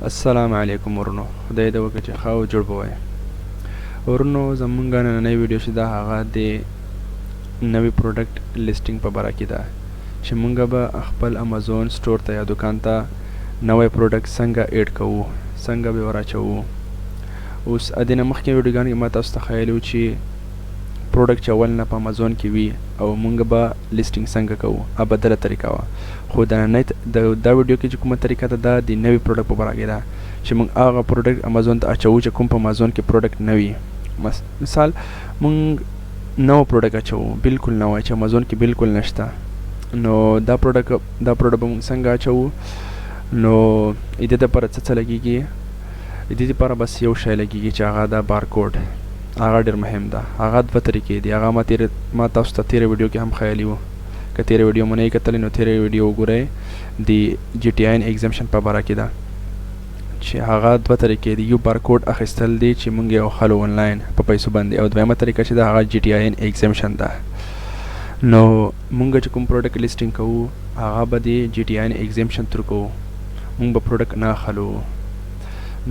السلام علیکم ورونو، خدای دې وکړي چې ښه او جوړ به وای. ورونو زمونږ نننۍ ویډیو چې ده هغه د نوي پروډکټ لیسټینګ په باره کې ده چې مونږ به خپل امازون سټور ته یا دوکان ته نوی پروډکټ څنګه ایډ کوو، څنګه به ور اچوو. اوس د دې نه مخکې ویډیوګانو کې ما تاسو ته ښیلی و چې پروډکټ چې اول نه په امازون کې وي او مونږ به لیسټینګ څنګه کوو، بدله طریقه وه. خو د نننۍ دا ویډیو کې چې کومه طریقه ده دا د نوي پروډکټ په باره کې ده چې مونږ هغه پروډکټ امازون ته اچوو چې کوم په امازون کې پروډکټ نه وي. مثال مونږ نو پروډکټ اچوو، بالکل نوی چې امازون کې بالکل نشته، نو دا پروډکټ به مونږ څنګه اچوو. نو د دې دپاره څه لګېږي؟ د دې دپاره بس یو شی لګېږي چې هغه ده بارکوډ. هغه ډېر مهم ده. هغه دوه طریقې دي. هغه ما تاسو ته تېره ویډیو کې هم ښیلی و. که تېره ویډیو مو نه یې کتلې نو تېره ویډیو وګورئ. د جی ټي آی ایگزمشن په باره کې ده چې هغه دوه طریقې دي. یو بارکوډ اخیستل دی چې مونږ یې اخلو آنلاین په پیسو باندې، او دویمه طریقه چې ده هغه جی ټي آی ایگزمشن ده. نو مونږ چې کوم پروډکټ لیسټینګ کوو هغه به د جی ټي آی ایگزمشن تر کوو، مونږ به پروډکټ نه اخلو.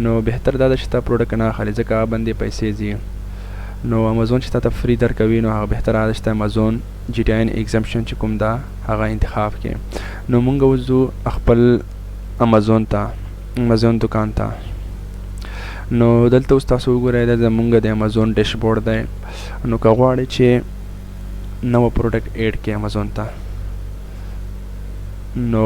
نو بهتر دا ده چې تا پروډکټ نه اخلي ځکه هغه باندې پیسې ځي. نو امازون چې تا ته فری درکوي نو هغه بهتره ده چې ته امازون جی ټي آی ایگزمشن چې کوم ده هغه انتخاب کړې. نو مونږ اوس ځو خپل امازون ته، امازون دوکان ته. نو دلته اوس تاسو وګورئ دا زمونږ د امازون ډیشبورډ دی. نو که غواړئ چې نوی پروډکټ ایډ کړئ امازون ته، نو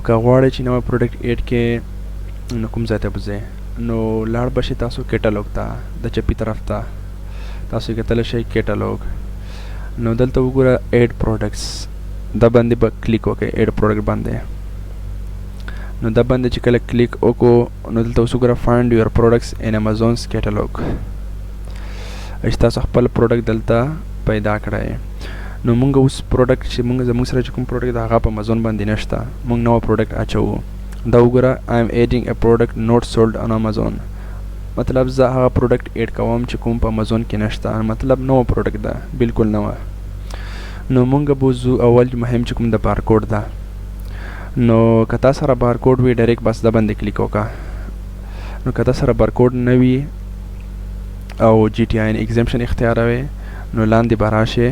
که غواړئ چې نوی پروډکټ ایډ کړئ نو کوم ځای ته به ځئ؟ نو لاړ به شئ تاسو کیټالوګ ته، د چپي طرف ته تاسو کتلی شئ کیټالوګ. نو دلته وګوره ایډ پروډکټس، دا باندې به کلیک وکړئ، ایډ پروډکټ باندې. نو دا باندې چې کله کلیک وکړو نو دلته اوس وګوره فایند یور پروډکټس ان امازونز کیټالوګ، چې تاسو خپل پروډکټ دلته پیدا کړئ. نو مونږ اوس پروډکټ چې زموږ سره چې کوم پروډکټ ده هغه په امازون باندې نشته، مونږ نوی پروډکټ اچوو. دا وګوره آی ایم ایډینګ ا پروډکټ نوٹ سولډ آن امازون، مطلب زه هغه پروډکټ ایډ کوم چې کوم په امازون کې نشته، مطلب نوی پروډکټ ده، بالکل نوی. نو مونږ به وځو اول مهم چې کوم د بارکوډ ده. نو که تا سره بارکوډ وي ډایرکټ بس دا باندې کلیک وکړه. نو که تا سره بارکوډ نه وي او جی ټي آی ایگزمشن اختیاروئ نو لاندې به راشئ،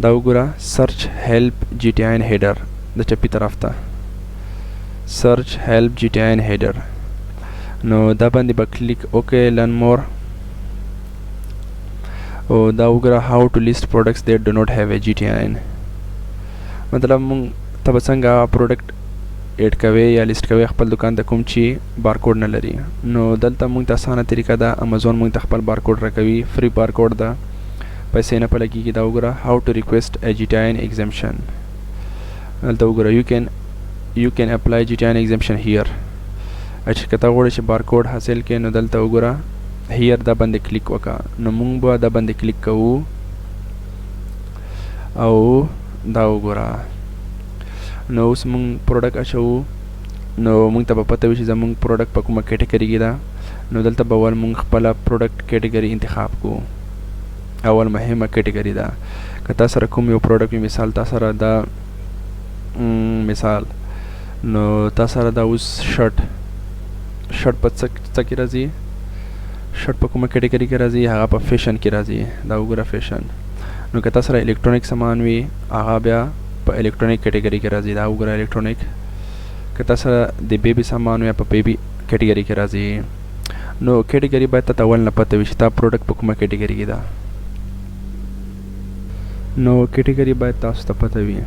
دا وګوره سرچ هیلپ جی ټي آی هیډر د چپي طرف ته، سرچ هیلپ جی ټي آی هیډر. نو دا باندې به کلیک وکړئ، لرن مور، او دا وګوره هاو ټو لیست پروډکټس دیٹ ډو ناٹ هیو ا جی ټي آی، مطلب مونږ ته به څنګه پروډکټ ایډ کوئ یا لیست کوئ خپل دوکان ته کوم چې بارکوډ نه لري. نو دلته مونږ ته اسانه طریقه ده، امازون مونږ ته خپل بارکوډ راکوي، فری بارکوډ ده، پیسې نه په لګېږي. دا وګوره هاو ټو ریکویسټ ا جی ټي آی ایگزمشن، دلته وګوره یو کین اپلای جی ټي آی ایگزمشن هیر. چې که ته غواړې چې بارکوډ حاصل کړې نو دلته وګوره هیر دا باندې کلیک وکړه. نو مونږ به دا باندې کلیک کوو او دا وګوره. نو اوس مونږ پروډکټ اچوو. نو مونږ ته به پته وي چې زمونږ پروډکټ په کومه کیټګري کې ده. نو دلته به اول مونږ خپله پروډکټ کیټګري انتخاب کوو. اول مهمه کیټګري ده. که تا سره کوم یو پروډکټ وي، مثال تا سره دا مثال نو تا سره دا اوس شرټ په څه کې راځي؟ شرټ په کومه کیټګري کې راځي؟ هغه په فیشن کې راځي. دا وګوره فیشن. نو که تا سره الکترونیک سامان وي هغه بیا په الکترونیک کیټګري کې راځي. دا وګوره الکترونیک. که تا سره د بیبي سامان وي په بیبي کیټګري کې راځي. نو کیټګري باید ته اول نه پته وي چې تا پروډکټ په کومه کیټګري کې ده. نو کیټګري باید تاسو ته پته وي،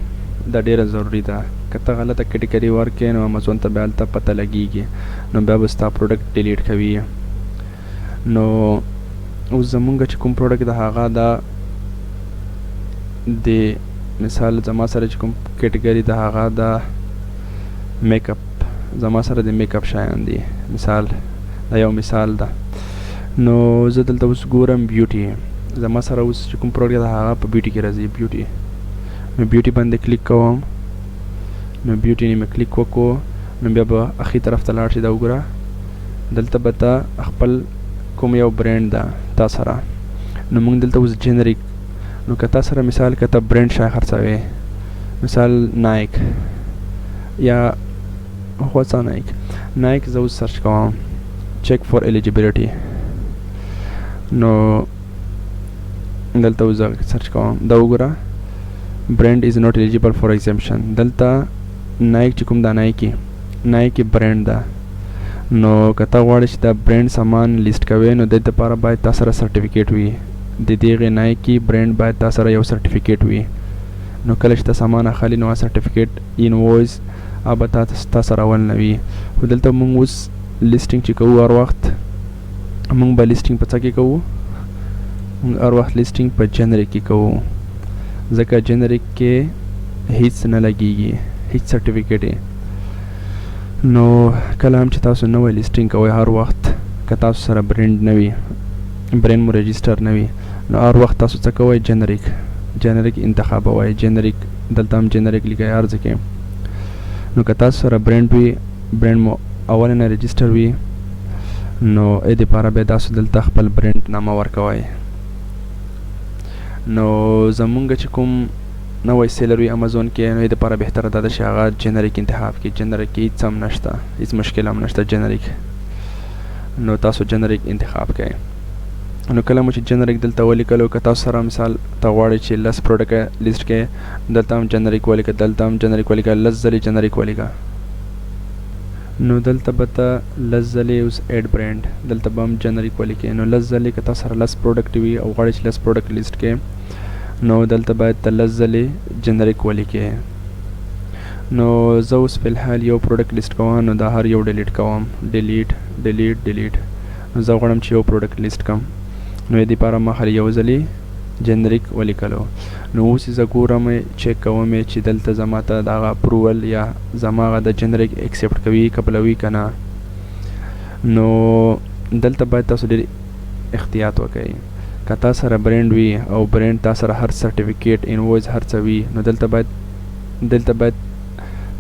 دا ډیره ضروری ده. که ته غلطه کیټګري ورکړې نو امازون ته بیا هلته پته لګېږي، نو بیا به ستا پروډکټ ډیلیټ کوي. نو اوس زمونږ چې کوم پروډکټ ده هغه ده د مثال زما سره چې کوم کیټګري ده هغه ده میک اپ، زما سره د میک اپ شیان دي. مثال دا یو مثال ده. نو زه دلته اوس ګورم بیوټي، زما سره اوس چې کوم پروډکټ ده هغه په بیوټي کې راځي، بیوټي. نو بیوټي باندې کلیک کوم. نو بیوټي نه مې کلیک وکړو نو بیا به اخري طرف ته لاړ شي. دا وګوره دلته به ته خپل کوم یو برانډ ده تا سره. نو موږ دلته اوس جنریک. نو که تا سره مثال که ته برانډ شای خرڅوې، مثال نایک یا what's a Nike زه اوس سرچ کوم check for eligibility نو دلته اوس سرچ کوم دا وګوره brand is not eligible for exemption دلته Nike چې کوم دا Nike brand ده نو کته غواړئ چې دا برند سامان لیست کوئ نو د دې لپاره باید تاسو سره سرټیفیکیټ وي د دغه نایکی برند باید تاسو سره یو سرټیفیکیټ وي نو کله چې تاسو سامان اخلي نو سرټیفیکیټ انوایس اوبه تاسو سره ول نه وي خو دلته موږ اوس لیسټینګ چې کوو هر وخت موږ به لیسټینګ په څه کې کوو موږ هر وخت لیسټینګ په جنریک کې کوو ځکه جنریک کې هیڅ نه لګیږي هیڅ سرټیفیکیټ نو کله هم چې تاسو نوې لیسټینګ کوئ هر وخت که تاسو سره برند نه وي برند مو رجسټر نه وي نو هر وخت تاسو څه کوئ جنریک انتخابوئ جنریک دلته هم جنریک لیکئ هر ځای کې نو که تاسو سره برند وي برند مو اول نه رجسټر وي نو دې لپاره به تاسو دلته خپل برند نامه ورکوئ نو زمونږ چې کوم نوې سیلر وي امازون کې نو دې لپاره بهتره ده چې هغه جنریک انتخاب کړئ جنریک کې هیڅ هم نشته هیڅ مشکل هم نشته جنریک نو تاسو جنریک انتخاب کړئ نو کله مو چې جنریک دلته ولیکلو که تاسو سره مثال ته غواړئ چې 10 پروډکټ لیست کړئ دلته هم جنریک ولیکئ دلته هم جنریک ولیکئ 10 ځلې جنریک ولیکئ نو دلته به ته 10 ځلې اوس ایډ برند دلته به هم جنریک ولیکئ نو 10 ځلې که تاسو سره 10 پروډکټ وي او غواړئ چې 10 پروډکټ لیست کړئ نو دلته باید ته 10 ځلې جنریک ولیکئ نو زه اوس فی الحال یو پروډکټ لیست کوم نو دا هر یو ډیلیټ کوم ډیلیټ نو زه غواړم چې یو پروډکټ لیست کړم نو دې لپاره ما هر یو ځلې جنریک ولیکلو نو اوس زه ګورم چیک کوم چې دلته زما ته دغه اپروول یا زما هغه د جنریک ایکسپټ کوي قبلوي که نه نو دلته باید تاسو ډېر احتیاط وکړئ که تا سره برند وي او برند تا سره هر سرټیفیکیټ انوایس هر څه وي نو دلته باید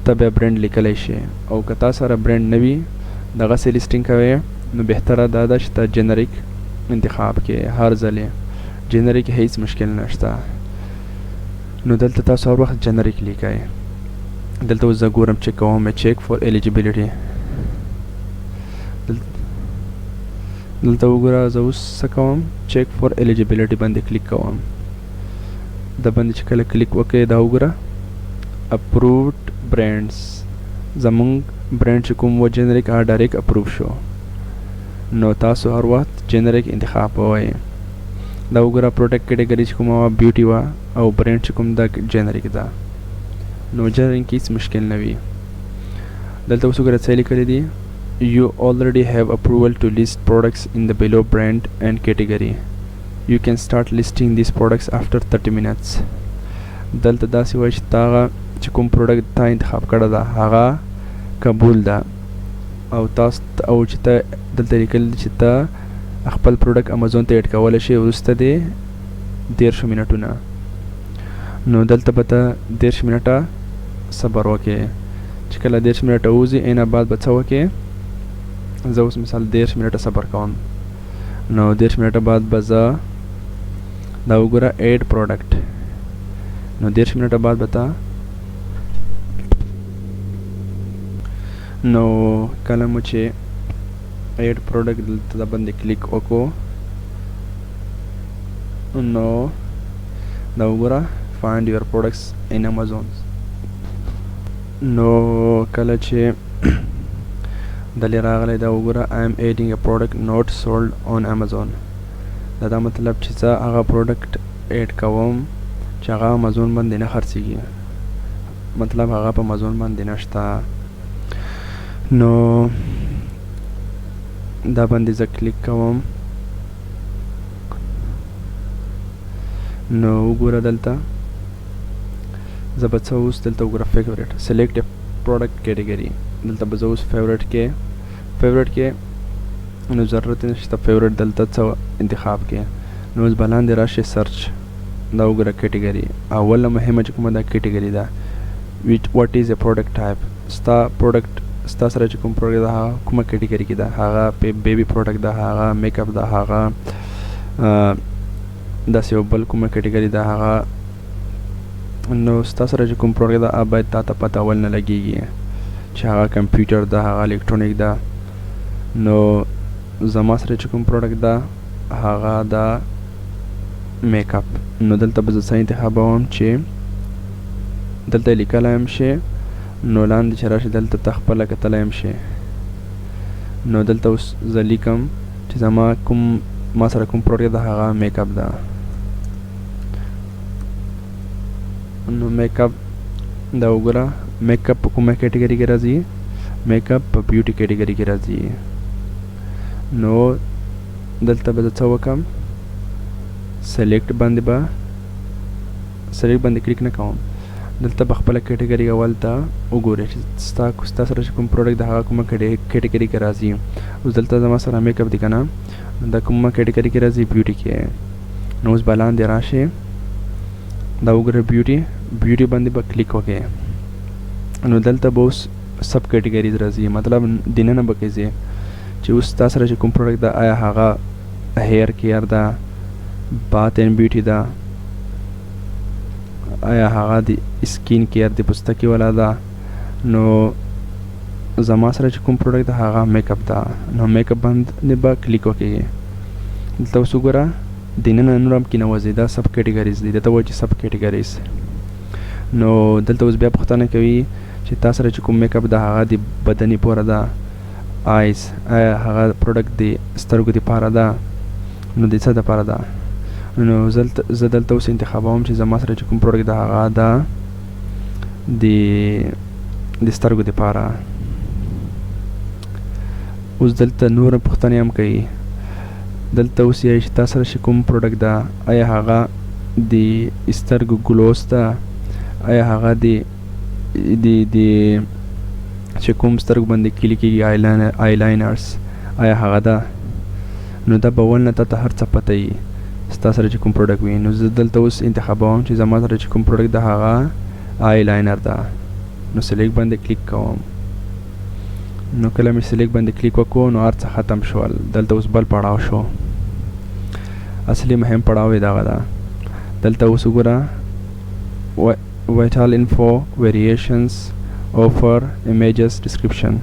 ته بیا برند لیکلی شي او که تا سره برند نه وي دغسې لیسټینګ کوئ نو بهتره دا ده چې ته جنریک انتخاب کې هر ځلې جنریک هیڅ مشکل نشته نو دلته تاسو هر وخت جنریک لیکئ دلته اوس زه ګورم چیک کوم چیک فور ایلیجیبیلیټي دلته وګوره زه اوس څه کوم چیک فور ایلیجیبیلیټي باندې کلیک کوم د باندې چې کله کلیک وکړئ دا وګوره اپرووډ برانډز زمونږ برانډ چې کوم و جنریک هغه ډایرکټ اپروو شو نو تاسو هر وخت جنریک انتخاب کوئ دا وګوره پروډکټ کیټګري چې کومه وه بیوټي وه او برانډ چې کوم دا جنریک ده نو جنریک هیڅ مشکل نه وي دلته اوس وګوره څه لیکلي دي You already have approval to list products in the below brand and category. You can start listing these products after 30 minutes. دلته داسې وایي چې تا چې کوم پروډکټ تا انتخاب کړی ده هغه قبول ده او تاسو او چې ته دلته لیکلي چې ته خپل پروډکټ امازون ته ایډ کولی شي وروسته د 10 منټونه نو دلته به ته 10 منټه صبر وکړې چې کله 10 منټه وځي اینا بعد به څه وکړې زه اوس مثال 10 منټه صبر کوم نو 10 منټه بعد به زه دا وګوره ایډ پروډکټ نو 10 منټه بعد به ته نو کله مو چې ایډ پروډکټ دلته د باندې کلیک وکړو نو دا وګوره find your products in Amazon نو کله چې دلې راغلی دا وګوره I am adding a product not sold on Amazon دا مطلب چې زه هغه پروډکټ ایډ کوم چې هغه امازون باندې نه خرڅېږي مطلب هغه په امازون باندې نشته نو دا باندې زه کلیک کوم نو وګوره دلته زه به څه اوس دلته وګوره فیوریټ سلیکټ پروډکټ کیټګري دلته به زه اوس فیوریټ کې نو ضرورت نشته فیوریټ دلته څه انتخاب کې نو اوس به لاندې راشي سرچ دا وګوره کیټګري اوله مهمه چې کومه دا کیټګري ده what is a product type ستا سره چې کوم پروډکټ ده هغه کومه کیټګري کې ده هغه بیبي پروډکټ ده هغه میک اپ ده هغه داسې یو بل کومه کیټګري ده هغه نو ستا سره چې کوم پروډکټ ده باید تا ته پته اول نه لګېږي چې هغه کمپیوټر ده، هغه الکترونیک ده. نو زما سره چې کوم پروډکټ ده هغه ده میک اپ. نو دلته به زه څه انتخابوم چې دلته لیکلی هم شي، نو لاندې چې راشي دلته ته خپله کتلی هم شي. نو دلته اوس زه لیکم چې زما سره کوم پروډکټ ده هغه میک اپ ده. نو میک اپ دا وګوره، میک اپ په کومه کیټګري کې راځي؟ میک اپ په بیوټي کیټګري کې راځي. نو دلته به زه څه وکړم؟ سلیکټ باندې کلیک نه کوم. دلته به خپله کیټګري اول ته وګورئ چې ستا سره چې کوم پروډکټ د هغه کومه کیټګري کې راځي. اوس دلته زما سره میک اپ دی که نه، دا کومه کیټګري کې راځي؟ بیوټي کې. نو اوس به لاندې راشي، دا وګوره بیوټي باندې به کلیک وکړئ. نو دلته به اوس سب کیټګریز راځي، مطلب دننه به کې ځي چې اوس تا سره چې کوم پروډکټ ده آیا هغه هیر کیر ده، بات اینڈ بیوټي ده، آیا هغه د سکین کیر د پوستکي والا ده. نو زما سره چې کوم پروډکټ ده هغه میک اپ ده. نو میک اپ باندې به کلیک وکړئ. دلته اوس وګوره دننه نور هم کېنوځي، دا سب کیټګریز دي، دته وایي چې سب کیټګریز. نو دلته اوس بیا پوښتنه کوي چې تا سره چې کوم میک اپ ده هغه د بدني پوره ده، آیز آیا هغه پروډکټ د سترګو دپاره ده، نو د څه دپاره ده؟ نو زه دلته اوس انتخابوم چې زما سره چې کوم پروډکټ ده هغه ده د سترګو دپاره. اوس دلته نور پوښتنې هم کوي. دلته اوس یې چې تا سره چې کوم پروډکټ ده آیا هغه د سترګو ګلوس ده، آیا هغه د چې کوم سترګو باندې کلي کېږي آیلاینرز آیا هغه ده؟ نو دا به ول نه تاته هر څه پته وي ستا سره چې کوم پروډکټ وي. نو زه دلته اوس انتخابوم چې زما سره چې کوم پروډکټ ده هغه آیلاینر ده. نو سلیکټ باندې کلیک کوم. نو کله مې سلیکټ باندې کلیک وکړو نو هر څه ختم شول. دلته اوس بل پړاو شو، اصلي مهم پړاو یې دغه ده. دلته اوس وګوره vital info variations offer images description،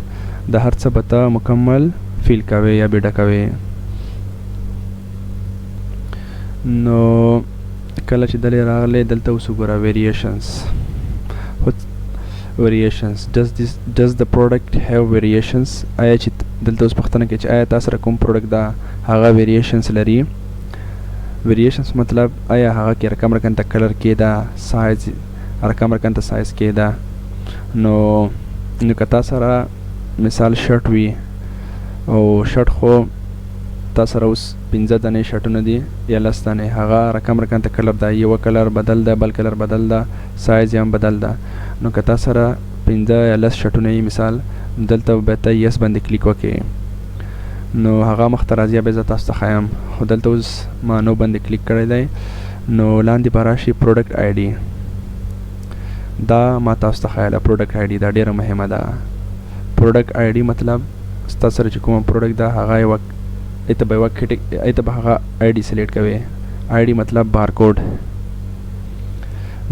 دا هر څه به ته مکمل فیل کوي یا بیډه کوي. نو کله چې دلې راغلی دلته اوس وګوره variations does the product have variations؟ آیا چې دلته اوس پوښتنه کوي چې آیا تا سره کوم پروډکټ ده هغه variations لري؟ variations مطلب آیا هغه کې رقم ته کلر کېده، سایز رقم ته سایز کېده. نو که تا سره مثال شرټ وي او شرټ خو تا سره اوس 15 دانې شرټونه دي یا 10 دانې، هغه رقم ته کلر ده، یو کلر بدل ده، بل کلر بدل ده، سایز یې هم بدل ده. نو که تا سره 15 یا 10 شرټونه یې مثال، دلته به ته یس باندې کلیک وکړې. نو هغه مخته راځي، بیا زه تاسو ته ښایم، خو دلته اوس ما نو باندې کلیک کړی دی. نو لاندې به راشي پروډکټ آی ډي، دا ما تاسو ته ښایله پروډکټ آی ډي دا ډېره مهمه ده. پروډکټ آی ډي مطلب ستا سره چې کومه پروډکټ ده هغه ایته به هغه آی ډي سلیکټ کوي. آی ډي مطلب بارکوډ.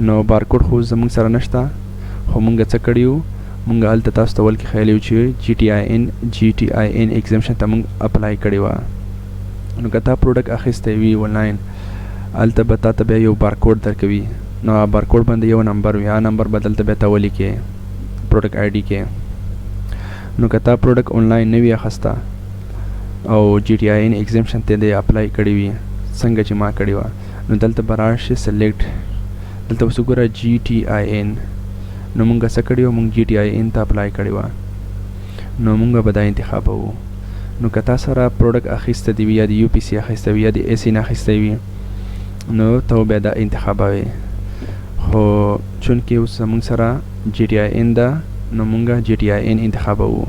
نو بارکوډ خو زموږ سره نشته، خو مونږ څه کړي وو، مونږ هلته تاسو ته ول کې ښیلی وو چې جی ټي آی ان ایگزمشن ته مونږ اپلای کړې وه. نو که تا پروډکټ اخیستی وي آنلاین، هلته به تا ته بیا یو بارکوډ درکوي. نو بارکوډ باندې یو نمبر وي، هغه نمبر به دلته بیا ته ولیکې پروډکټ آی ډي کې. نو که تا پروډکټ آنلاین نه وي اخیسته او جی ټي آی ان ایگزمشن ته دې اپلای کړې وي څنګه چې ما کړې وه، نو دلته به راشي سلیکټ. دلته اوس وګوره جی ټي آی ان، نو مونږ څه کړي وو، مونږ جی ټي آی ان ته اپلای کړې وه. نو مونږ به دا انتخابوو. نو که تا سره پروډکټ اخیسته دی وي یا د یو پی سی اخیسته وي یا د اے سی نه اخیسته وي، نو ته بیا دا انتخابوې. خو چونکې اوس زموږ سره جی ټي آی ان ده، نو مونږ جی ټي آی ان انتخابوو.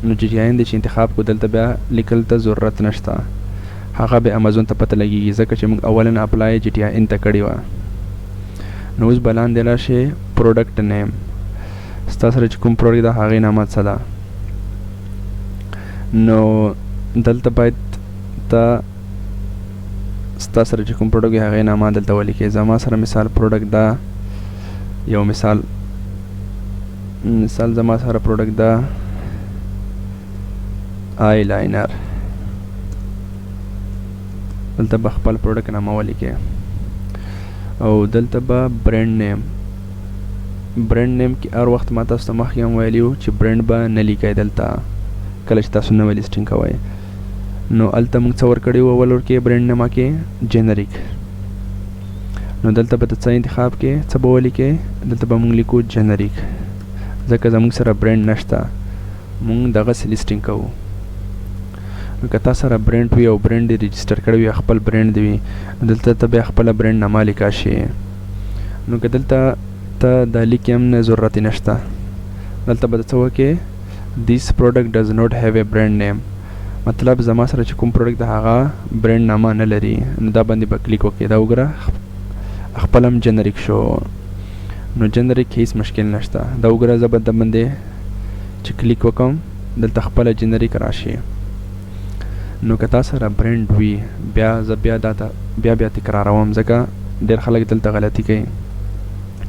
نو جی ټي آی ان د چې انتخاب کو دلته بیا لیکل ته ضرورت نشته، هغه به امازون ته پته لګېږي ځکه چې موږ اولا اپلای جی ټي آی ان ته کړې وه. نو اوس به لاندې راشي پروډکټ نیم، ستا سره چې کوم پروډکټ ده هغې نامه څه ده. نو دلته باید ته ستا سره چې کوم پروډکټ وي هغې نامه دلته ولیکې. زما سره مثال پروډکټ ده، یو مثال مثال زما سره پروډکټ دا آی لاینر دلته به خپل پروډکټ نامه ولیکئ او دلته به برانډ نیم کې هر وخت ما تاسو ته مخکې هم ویلي وو چې برانډ به نه لیکئ دلته کله چې تاسو نوی لیسټینګ کوئ نو هلته موږ څه ورکړي وو اول ورکې برانډ نامه کې جنریک نو دلته به څه انتخاب کې څه به ولیکئ دلته به موږ لیکو جنریک ځکه زموږ سره برانډ نشته موږ دغسې لیسټینګ کوو نو که تا سره برانډ وي او برانډ یې رجسټر کړی وي خپل برانډ دی وي دلته ته بیا خپله برانډ نامه لیکا شي نو که دلته ته دا لیکې هم نه ضرورت یې نشته دلته به څه وکړې this product does not have a brand name مطلب زما سره چې کوم پروډکټ د هغه برانډ نامه نه لري نو دا باندې به کلیک وکړې دا وګوره خپل هم جنریک شو نو جنریک هیڅ مشکل نشته دا وګوره زه به د باندې چې کلیک وکړم دلته خپله جنریک راشي نو که تا سره برانډ وي بیا زه بیا تکراروم ځکه ډېر خلک دلته غلطي کوي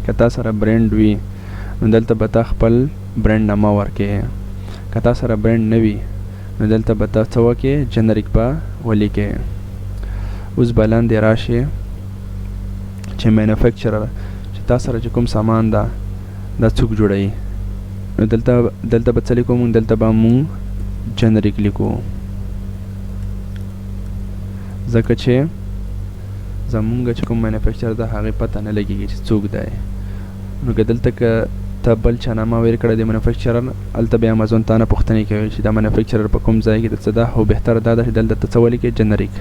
که تا سره برانډ وي نو دلته به تا خپل برانډ نامه ورکې که تا سره برانډ نه وي نو دلته به تا څه وکې جنریک به ولیکې اوس به لاندې راشي چې مینوفیکچرر چې تا سره چې کوم سامان ده دا څوک جوړوي نو دلته به څه لیکو مونږ دلته به مونږ جنریک لیکو ځکه چې زمونږ چې کوم مینوفیکچر ده هغې پته نه لګېږي چې څوک دی نو که دلته که ته بل چا نامه ویل کړی د مینوفیکچرر هلته بیا امازون تا نه پوښتنې کوي چې دا مینوفیکچرر په کوم ځای کې د څه ده او بهتره دا ده چې دلته ته څه ولیکې جنریک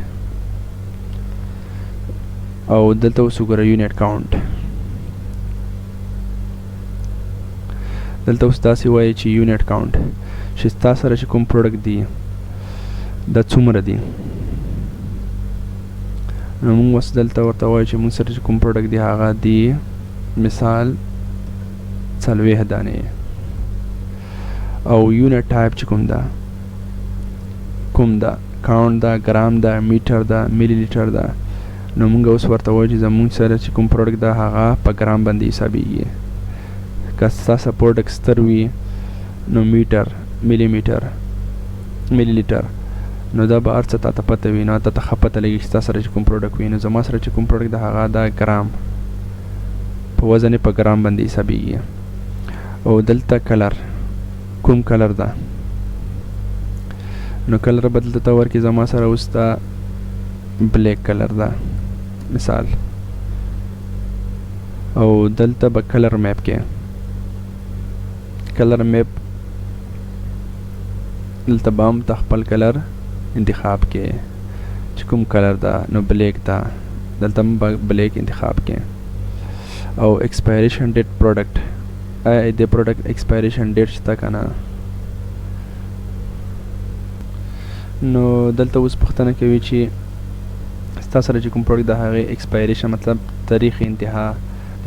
او دلته اوس وګوره یونټ کاونټ دلته اوس داسې وایي چې یونټ کاونټ چې ستا سره چې کوم پروډکټ دی دا څومره دی نو موږ اوس دلته ورته وایو چې موږ سره چې کوم پروډکټ دی هغه دی مثال 40 دانې او یونټ ټایپ چې کوم ده کاونټ ده ګرام ده میټر ده ملي لیټر ده نو موږ اوس ورته وایو چې زموږ سره چې کوم پروډکټ ده هغه په ګرام باندې حسابېږي که ستاسو پروډکټ ستر وي نو میټر ملي لیټر نو دا به هر څه تا ته پته وي نو تا ته ښه پته لګي چې ستا سره چې کوم پروډکټ وي نو زما سره چې کوم پروډکټ ده هغه ده ګرام په وزن یې په ګرام باندې حسابېږي او دلته کلر کوم کلر ده نو کلر به دلته ته ورکړي زما سره اوس دا بلیک کلر ده مثال او دلته به کلر میپ کې کلر میپ دلته به هم ته خپل کلر انتخاب کې چې کوم کلر ده نو بلیک ده دلته هم بلیک انتخاب کې او ایکسپایریشن ډیټ پروډکټ د پروډکټ ایکسپایریشن ډیټ شته که نه نو دلته اوس پوښتنه کوي چې ستا سره چې کوم پروډکټ د هغې ایکسپایریشن مطلب تاریخ انتها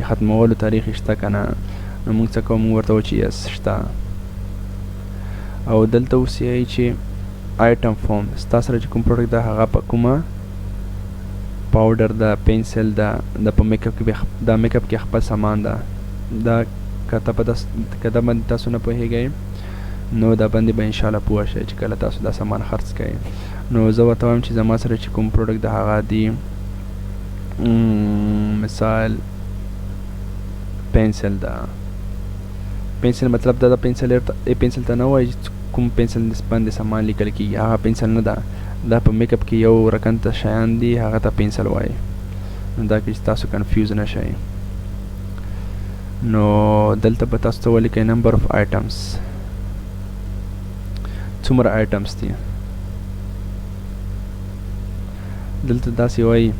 د ختمولو تاریخ شته که نه نو موږ څه کوو موږ ورته وایو چې یس شته او دلته اوس یې چې آیټم فارم ستا سره چې کوم پروډکټ ده هغه په کومه پاوډر ده پنسل ده د په میک اپ کې دا میک اپ کې خپل سامان ده دا که دا باندې تاسو نه پوهېږئ نو دا باندې به انشاءالله پوه شئ چې کله تاسو دا سامان خرڅ کړئ نو زه ورته وایم چې زما سره چې کوم پروډکټ د هغه دی مثال پنسل ده پنسل مطلب دا پنسل ته نه وایي کوم پنسل باندې سامان لیکل کېږي هغه پنسل نه ده دا په میک اپ کې یو رقم ته شیان دي هغه ته پنسل وایي نو دا کې چې تاسو کنفیوز نه شئ نو دلته به تاسو ته ولیکئ نمبر اف آیټمز څومره آیټمز دي دلته داسې وایي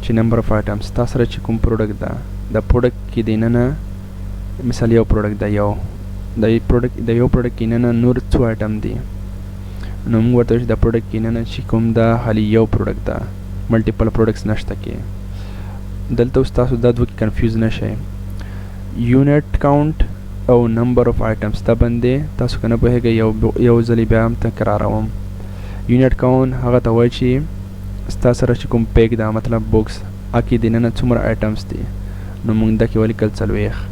چې نمبر اف آیټمز تا سره چې کوم پروډکټ ده دا پروډکټ کې دننه مثال یو پروډکټ ده د یو پروډکټ کې دننه نور څو آیټم دي نو موږ ورته چې دا پروډکټ کې دننه چې کوم ده خالي یو پروډکټ ده ملټیپل پروډکټس نشته کې دلته اوس تاسو دا دوه کې کنفیوز نه شئ یونټ کاونټ او نمبر اف آیټمز دا باندې تاسو که نه پوهېږئ یو ځلې بیا هم تکراروم یونټ کاونټ هغه ته وایي چې ستا سره چې کوم پیک ده مطلب بوکس هغه کې دننه څومره آیټمز دي نو موږ دا کې ولیکل 40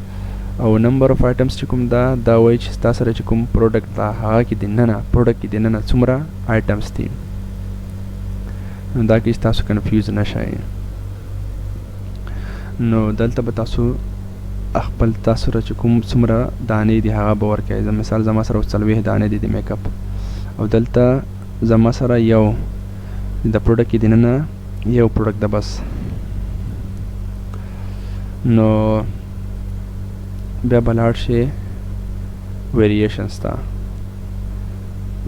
او نمبر اف آیټمز چې کوم دا وایي چې ستا سره چې کوم پروډکټ دا هغه کې دننه پروډکټ کې دننه څومره آیټمز دي. نو دا کې تاسو کنفیوز نشئ. نو دلته به تاسو خپل تاسو سره چې کوم څومره دانې دي هغه به ورکوئ. مثال زما سره اوس 40 دانې دي د میک اپ او دلته زما سره یو د پروډکټ کې دننه یو پروډکټ ده بس. نو بیا به لاړ شئ ویریشنز ته،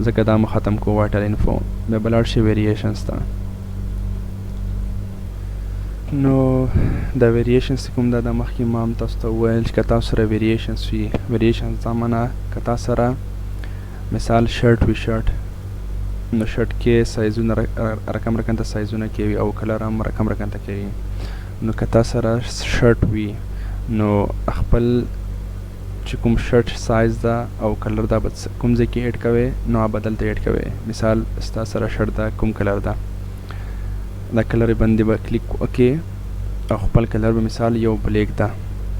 ځکه دا مو ختم کو واټر انفو. بیا به لاړ شئ ویریشنز ته. نو دا ویریشنز کوم دا مخکې ما هم تاسو ته وویل چې که تاسو سره ویریشنز وي، ویریشنز دا معنا که تاسو سره مثال شرټ وي، شرټ نو شرټ کې سایزونه رقم ته سایزونه کوي او کلر هم رقم ته کوي. نو که تاسو سره شرټ وي نو خپل چې کوم شرټ سایز ده او کلر ده به کوم ځای کې ایډ کوئ نو هغه به دلته ایډ کوئ. مثال ستا سره شرټ ده، کوم کلر ده دا کلر باندې به کلیک وکړئ او خپل کلر به مثال یو بلیک ده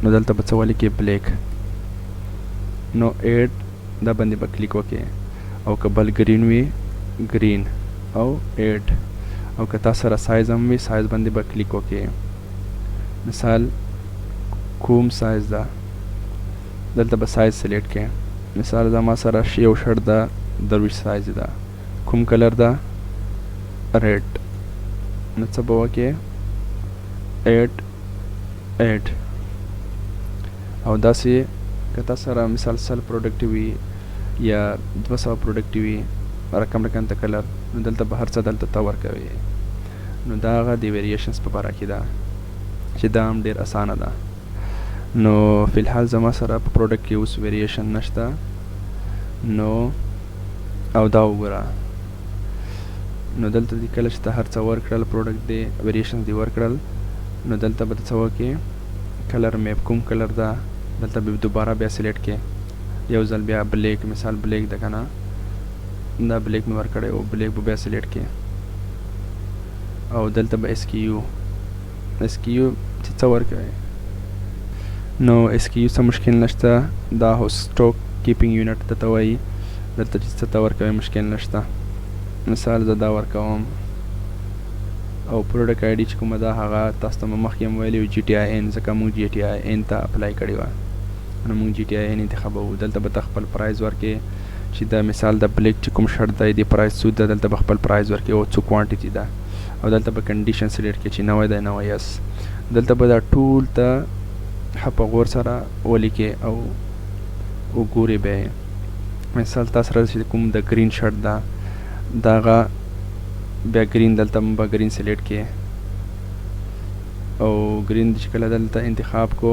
نو دلته به څه ولیکئ بلیک. نو ایډ دا باندې به کلیک وکړئ او که بل ګرین وي ګرین او ایډ. او که تاسو سره سایز هم وي سایز باندې به کلیک وکړئ. مثال کوم سایز ده دلته به سایز سلیکټ کړئ. مثال زما سره یو شرټ ده 23 سایز ده، کوم کلر ده ریډ. نو څه به وکړئ ایډ او داسې که تاسو سره مثال 100 پروډکټ وي یا 200 پروډکټ وي رقم ته کلر نو دلته به هر څه دلته ته ورکوي. نو دا هغه د ویریشنز په باره کې ده چې دا هم ډېر اسانه ده. نو فی الحال زما سره په پروډکټ کې اوس ویریشن نشته. نو او دا وګوره نو دلته دې کله چې ته هر څه ورکړل پروډکټ دی ویریشنز دې ورکړل نو دلته به څه وکړې کلر میپ کوم کلر ده دلته به دوباره بیا سلیکټ کړې یو ځل بیا بلیک. مثال بلیک ده که نه دا بلیک مې ورکړی او بلیک به بیا سلیکټ کړې او دلته به اس کیو چې څه ورکوي. نو اس کیو څه مشکل نشته، دا هو سټوک کیپینګ یونټ ته وایي. دلته چې څه ته ورکوي مشکل نشته. مثال زه دا ورکوم او پروډکټ آی ډي چې کومه ده هغه تاسو ته مې مخکې هم ویلي وي GTIN، ځکه موږ GTIN ته اپلای کړې وه نو موږ GTIN انتخابوو. دلته به ته خپل پرایز ورکې چې دا مثال د بلیک چې کوم شرټ دی د پرایز څو ده دلته به خپل پرایز ورکې او څو کوانټیټي ده او دلته به کنډیشن سلیکټ کړې چې نوی دی نوی یس. دلته به دا ټول ته ښه په غور سره ولیکې او وګورې به یې. مثال تاسو سره چې کوم د ګرین شرټ ده دغه بیا ګرین دلته به ګرین سلیکټ کړې او ګرین چې کله دلته انتخاب کو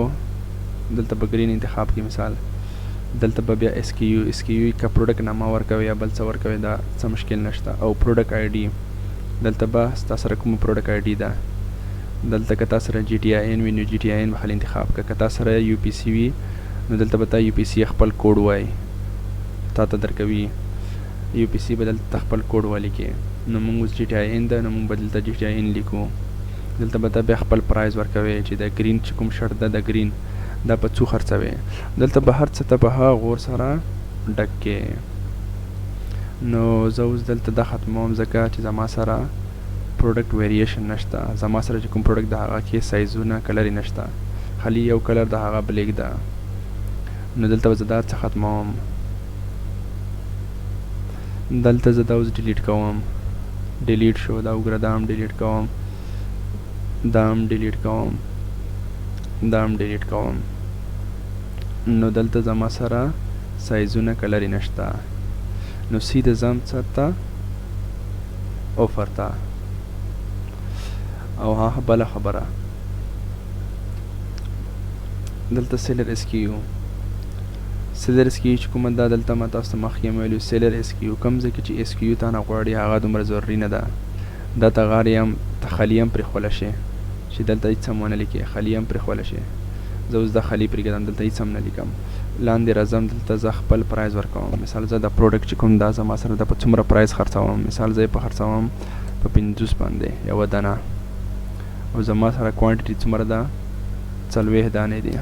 دلته به ګرین انتخاب کړي. مثال دلته به بیا اس کیو که پروډکټ نامه ورکوي یا بل څه ورکوي دا څه مشکل نشته. او پروډکټ آی ډي دلته به تاسو سره کوم پروډکټ آی ډي ده دلته که تاسو سره GTIN وي نو GTIN به خپل انتخاب کړه. که تاسو سره UPC وي نو دلته به تا UPC خپل کوډ وایي تا ته درکوي. UPC به دلته خپل کوډ ولیکې. نو موږ اوس GTIN ده نو موږ به دلته GTIN لیکو. دلته به ته بیا خپل پرایز ورکوي چې د ګرین چې کوم شرټ ده د ګرین دا په څو خرڅوي. دلته به هر څه ته به ها غور سره ډک کې. نو زه اوس دلته دا ختموم ځکه چې زما سره پروډکټ ویریشن نشته. زما سره چې کوم پروډکټ د هغه کې سایزونه کلر نشته، خالي یو کلر د هغه بلیک ده. نو دلته به زه دا څه ختموم. دلته زه دا اوس ډیلیټ کوم. ډیلیټ شو دا وګوره دا هم ډیلیټ کوم دا هم ډیلیټ کوم دا هم ډیلیټ کوم. نو دلته زما سره سایزونه کلر نشته. نو سیده ځم څه ته اوفر ته. او ها بله خبره دلته سیلر اس کیو چې کومه ده دلته ما تاسو ته مخکې ویلي سیلر اس کیو کوم ځای کې چې اس کیو تا نه غواړي هغه دومره ضروري نه ده. دا ته غاړې هم ته خالي هم پرېښولی شي چې دلته هېڅ هم ونه لیکې، خالي هم پرېښولی شي. زه اوس دا خالي پرېږدم دلته هېڅ هم نه لیکم. لاندې راځم دلته زه خپل پرایز ورکوم. مثال زه دا پروډکټ چې کوم دا زما سره ده په څومره پرایز خرڅوم. مثال زه یې په خرڅوم په 50 باندې یوه دانه او زما سره کوانټیټي څومره ده 40 دانې دي.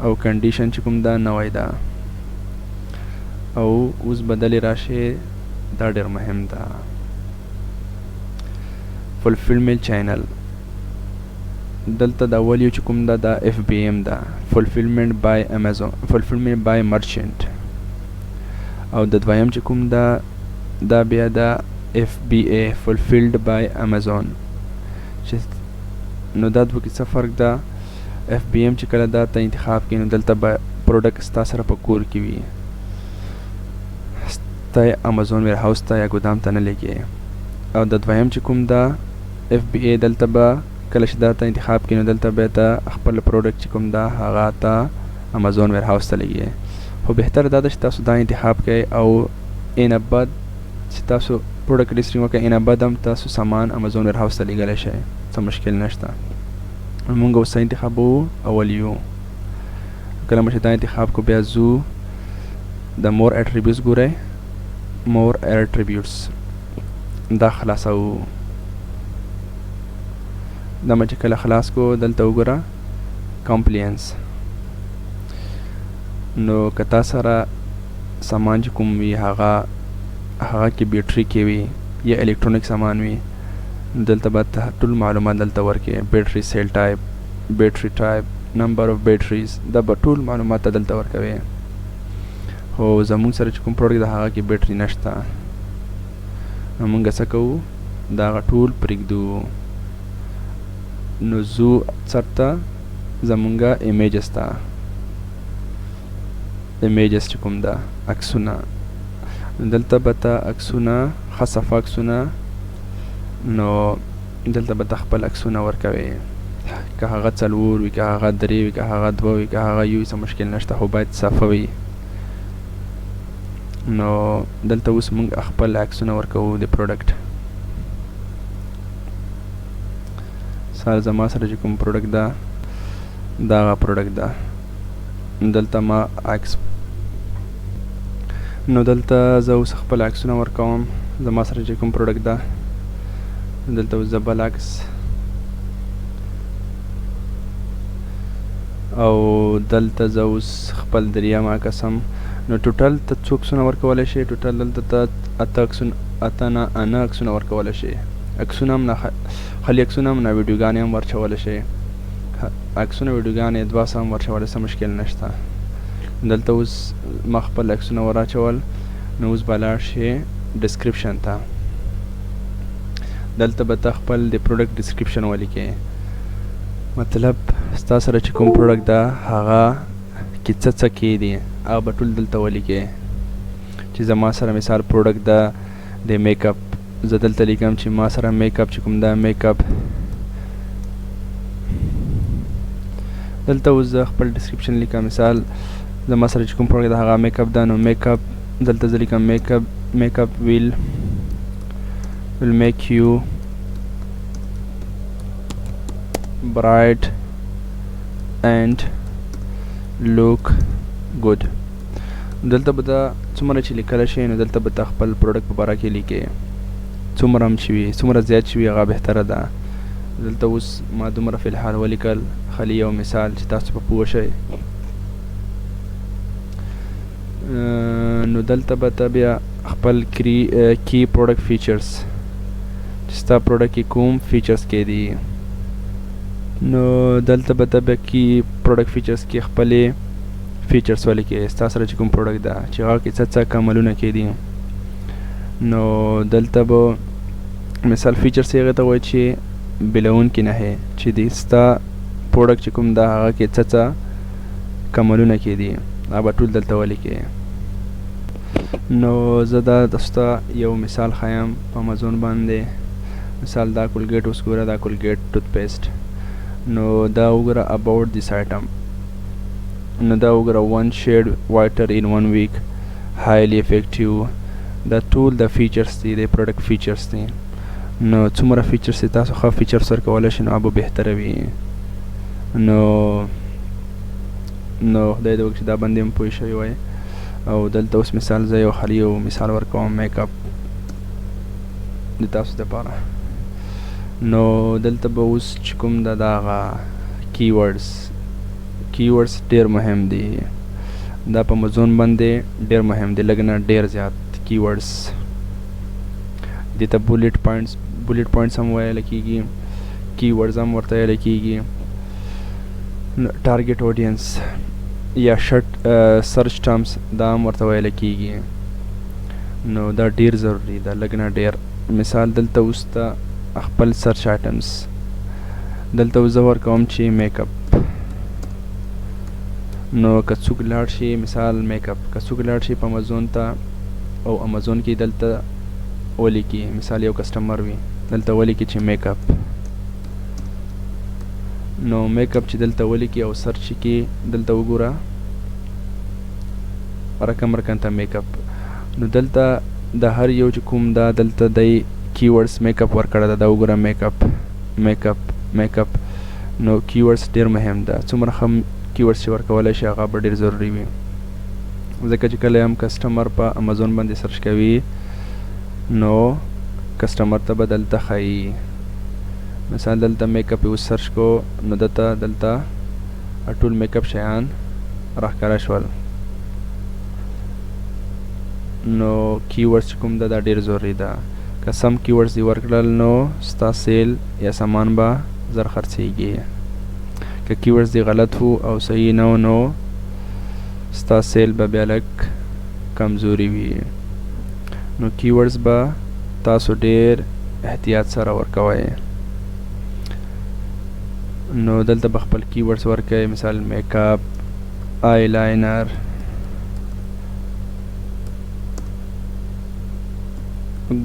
او کنډیشن چې کوم دا نوی ده. او اوس بدلې راشي دا ډېر مهم ده. فولفیلمنت چینل دلته د اول یو چې کوم ده دا FBM ده، فولفیلمنت بای امازون، فولفیلمنت بای مرچنټ. او د دویم چې کوم ده دا بیا ده FBA، فولفیلډ بای امازون. چې نو دا دوه کې څه فرق ده؟ FBM چې کله دا ته انتخاب کړي نو دلته به پروډکټ ستا سره په کور کې وي، ستا یې امازون ویر هاوس ته یا ګودام ته نه لګي. او د دویم چې کوم ده FBA دلته به کله چې دا ته انتخاب کړي نو دلته به ته خپل پروډکټ چې کوم ده هغه ته امازون ویر هاوس ته لګي. خو بهتر دا ده چې تاسو دا انتخاب کړئ او ان بعد چې تاسو پروډکټ لیسټینګ وکړئ ان بعد هم تاسو سامان امازون ویر هاوس ته لګولی شئ، څه مشکل نشته. مونږ اوس انتخابو اول یو، کله مو چې دا انتخاب کو بیا ځو د مور اټریبیوټس ګورئ، مور اټریبیوټس دا خلاصو. دا مې چې کله خلاص کو دلته وګوره کمپلینس. نو که تا سره سامان چې کوم وي هغه کې بیټري کې وي یا الکترونیک سامان وي دلته به ټول معلومات دلته ورکړي، بیټري سیل ټایپ، بیټري ټایپ، نمبر اف بیټریز، دا به ټول معلومات ته دلته ورکوي. خو زمونږ سره چې کوم پروډکټ ده هغه کې بیټري نشته، نو مونږ څه کوو دا هغه ټول پرېږدو. نو زو چېرته زمونږه ایمیجز ته، ایمیجز چې کوم ده عکسونه، دلته به ته عکسونه ښه صفه عکسونه، نو دلته به ته خپل عکسونه ورکوې، که هغه 4 وي، که هغه 3 وي، که هغه 2 وي، که هغه یو، څه مشکل نشته، خو باید صفه وي. نو دلته اوس موږ خپل عکسونه ورکوو د پروډکټ. سره زما سره چې کوم پروډکټ ده دا هغه پروډکټ ده. دلته ما عکس، نو دلته زه اوس خپل عکسونه ورکوم. زما سره چې کوم پروډکټ ده دلته اوس زه بل عکس، او دلته زه اوس خپل دریم عکس هم. نو ټوټل ته څو عکسونه ورکولی شي؟ ټوټل دلته ته اته عکسونه ورکولی شي. عکسونه هم نه خالي عکسونه هم نه، ویډیوګانې هم ورچولی شي. عکسونه ویډیوګانې 200 هم ورچولی، څه مشکل نشته. دلته اوس ما خپل عکسونه وراچول. نو اوس به لاړ شي ډسکرپشن ته. دلته به ته خپل د پروډکټ ډسکرپشن ولیکې، مطلب ستا سره چې کوم پروډکټ ده هغه کې څه کېدي هغه به ټول دلته ولیکې. چې زما سره مثال پروډکټ ده د میک اپ، زه دلته لیکم چې ما سره میک اپ چې کوم ده میک اپ. دلته اوس زه خپل ډسکرپشن لیکم، مثال زما سره چې کوم پروډکټ ده هغه میک اپ ده. نو میک اپ دلته زه لیکم میک اپ will make you bright and look good. دلته به دا څومره چې لیکلی شي نو دلته به ته خپل پروډکټ په باره کې لیکې، څومره هم چې وي، څومره زیات چې وي هغه بهتره ده. دلته اوس ما دومره فی الحال ولیکل، خالي یو مثال چې تاسو په پوه شئ. نو دلته به ته بیا خپل کی پروډکټ فیچرز چې ستا پروډکټ کې کوم فیچرز کې دي، نو دلته به ته بیا کی پروډکټ فیچرز کې خپلې فیچرز ولیکې، ستا سره چې کوم پروډکټ ده چې هغه کې څه کمالونه کې دي. نو دلته به مثال فیچرز هغې ته وایي چې بلونکي نښې چې د ستا پروډکټ چې کوم ده هغه کې څه کمالونه کې دي هغه به ټول دلته ولیکې. نو زه دا تاسو یو مثال ښیم په امازون باندې. مثال دا کولګیټ اوس ګوره، دا کولګیټ ټوت پیسټ. نو دا وګوره اباوټ دیس آیټم. نو دا وګوره 1 shade whiter in 1 week, highly effective. دا ټول د فیچرز دي، د پروډکټ فیچرز دي. نو څومره فیچرز دي تاسو ښه فیچرز ورکولی شئ نو هغه به بهتره وي. نو خدای دې وکړي چې دا باندې هم پوه شوي وای. او دلته اوس مثال زه یو خالي یو مثال ورکوم میک اپ د تاسو دپاره. نو دلته به اوس چې کوم ده دا هغه کی کیورډز ډیر مهم دي. دا په امازون باندې ډیر مهم دي، لږ نه ډیر زیات کیورډز. دې ته بولټ پوینټس هم ویل کېږي، کیورډز هم ورته ویل کېږي. ټارګټ اودینس یا سرچ ټرمز دا هم ورته ویل کېږي. نو دا ډیر ضروری ده، لږ نه ډیر. مثال دلته اوس ته خپل سرچ آیټمز دلته زه ورکوم چې میک اپ. نو که څوک لاړ شي مثال میک اپ، که څوک لاړ شي په امازون ته او امازون کې دلته ولیکي، مثال یو کسټمر وي دلته ولیکي چې میک اپ. نو میک اپ چې دلته ولیکي او سرچ کې دلته وګوره رقم ته میک اپ. نو دلته د هر یو چې کوم دا دلته د کیورډز میک اپ ورکړه ده، دا وګوره میک اپ میک اپ میک اپ. نو کیورډز ډیر مهم ده، څومره هم کیورډز چې ورکولی شي هغه به ډیر ضروری وي، ځکه چې کله هم کسټمر په امازون باندې سرچ کوي نو کسټمر ته به دلته ښایي. مثال دلته میک اپ اوس سرچ کو نو دلته ټول میک اپ شیان راښکاره شول. نو کیورډز چې کوم ده دا ډیر ضروری ده. که سم کیورډز دې ورکړل نو ستا سیل یا سامان به زر خرڅیږي. که کیورډز دې غلط وو او صحیح نه و نو ستا سیل به بیا لږ کمزوري وي. نو کیورډز به تاسو ډیر احتیاط سره ورکوئ. نو دلته به خپل کیورډز ورکوئ، مثال میک اپ، آی لاینر،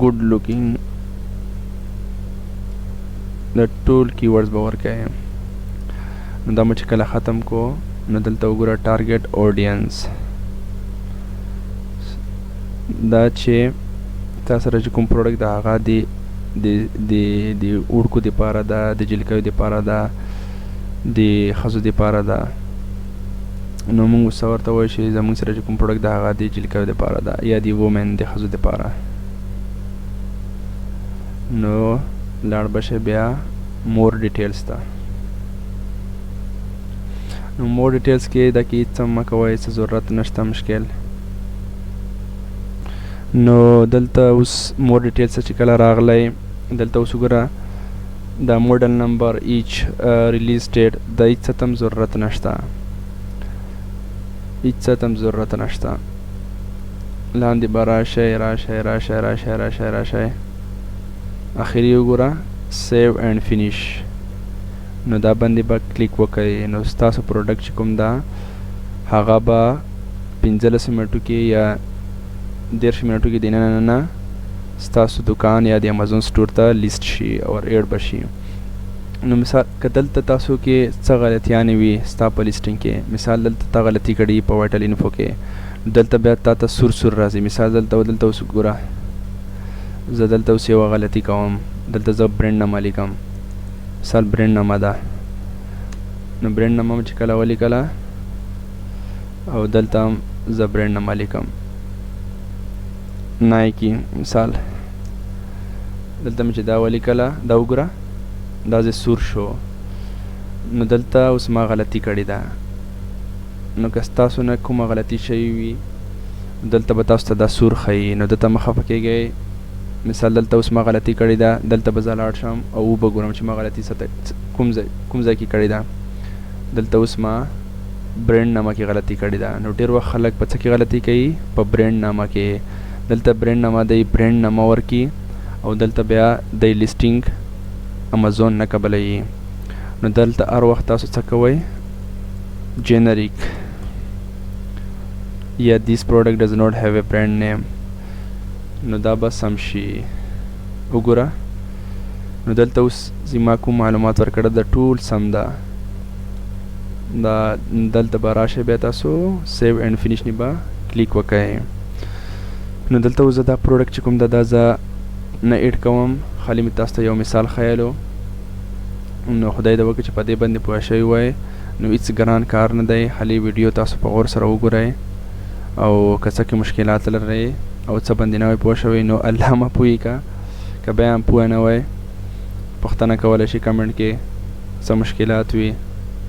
good looking، د ټول کیورډز به ورکوئ. نو دا مو چې کله ختم کو نو دلته وګوره ټارګټ اودینس. دا چې تا سره چې کوم پروډکټ ده هغه د وړکو دپاره ده، د جلکیو دپاره ده، د ښځو دپاره ده. نو موږ ورته ورته وایو چې زموږ سره چې کوم پروډکټ ده هغه د جلکیو دپاره ده یا د وومن د ښځو دپاره. نو لاړ بشه بیا مور ډیټیلز ته. نو مور ډیټیلز کې دا کې څه مه کوئ، څه ضرورت نشته مشکل. نو دلته اوس مور ډیټیلز چې کله راغلی دلته اوس وګوره دا موډل نمبر، ایچ ریلیز ډیټ، د هیڅ څه ته هم ضرورت نشته، هیڅ څه ته هم ضرورت نشته. لاندې به راشئ راشئ راشئ راشئ راشئ راشئ اخري وګوره سیو اینډ فینیش. نو دا باندې به کلیک وکړئ. نو ستاسو پروډکټ چې کوم ده هغه به 15 منټو کې یا 10 منټو کې د نه ستاسو دکان یا د امازون سټور ته لیست شي او ایډ به شي. نو مثال که دلته تاسو کې څه غلطیانې وي ستا په لیسټینګ کې، مثال دلته تا غلطي کړې په وایټل انفو کې، دلته بیا تا ته سور راځي. مثال دلته اوس ګوره زه دلته اوس یوه غلطي کوم، دلته زه برنډ نامه لیکم، مثال برنډ نامه ده. نو برنډ نامه چې کله ولیکله او دلته هم زه برنډ نامه لیکم نایکی، مثال دلته مې چې دا ولیکله دا وګوره دا زه سور شو. نو دلته اوس ما غلطي کړې ده. نو که ستاسو نه کومه غلطي شوې وي دلته به تاسو ته دا سور ښیي. نو دلته مه خفه کېږئ. مثال دلته اوس ما غلطي کړې ده، دلته به زه لاړ شم او وبه ګورم چې ما غلطي کوم ځای کې کړې ده. دلته اوس ما برنډ نامه کې غلطي کړې ده. نو ډېر وخت خلک په څه کې غلطي کوي؟ په برنډ نامه کې. دلته برنډ نامه دی برنډ نامه ورکي او دلته بیا د لیسټینګ امازون نه قبلوي. نو دلته هر وخت تاسو څه کوئ؟ جنریک یا this product does not have a brand name. نو دا به سم شي. وګوره نو دلته اوس زما کوم معلومات ورکړه د ټول سم ده. دا دلته به راشئ بیا تاسو سیو اینډ فینیش نه به کلیک وکئ. نو دلته اوس دا پروډکټ چې کوم ده دا زه نه ایډ کوم، خالي مې تاسو ته یو مثال ښیلو. نو خدای دې وکړي چې په دې باندې پوه شوي وای. نو هېڅ ګران کار نه دی، خالي ویډیو تاسو په غور سره وګورئ او که څه کې مشکلات لرئ او څه باندې نه وای پوه شوی نو الله مه پوهې که بیا هم پوه نه وای پوښتنه کولی شي کمنټ کې څه مشکلات وي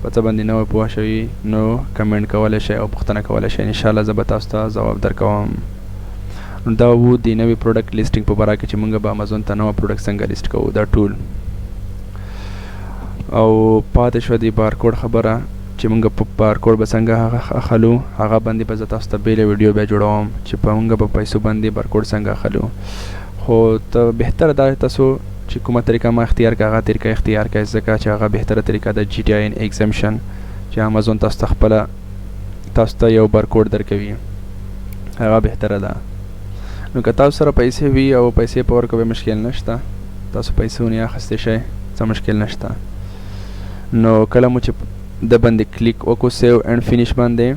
په په څه باندې نه پوه شوي نو کمنټ کولی شئ او پوښتنه کولی شئ. انشاءالله زه به تاسو ته ځواب درکوم. دا و د نوي پروډکټ لیسټینګ په باره کې چې موږ به امازون ته نوی پروډکټ څنګه لیسټ کوو دا ټول. او پاتې شوه د بارکوډ خبره چې موږ په بارکوډ به څنګه اخلو. هغه باندې به زه تاسو ته بیله ویډیو بیا جوړوم چې په موږ په پیسو باندې بارکوډ څنګه اخلو. خو ته بهتره دا تاسو چې کومه طریقه ما اختیار کړه هغه طریقه اختیار کړئ ځکه چې هغه بهتره طریقه ده GTIN exemption چې امازون تاسو ته خپله تاسو ته یو بارکوډ درکوي هغه بهتره ده. نو که تاسو سره پیسې وي او پیسې په ورکوي مشکل نشته تاسو پیسې ونې اخیستی شئ څه مشکل نشته. نو کله مو چې د باندې کلیک وکړو سیو اینډ فینیش باندې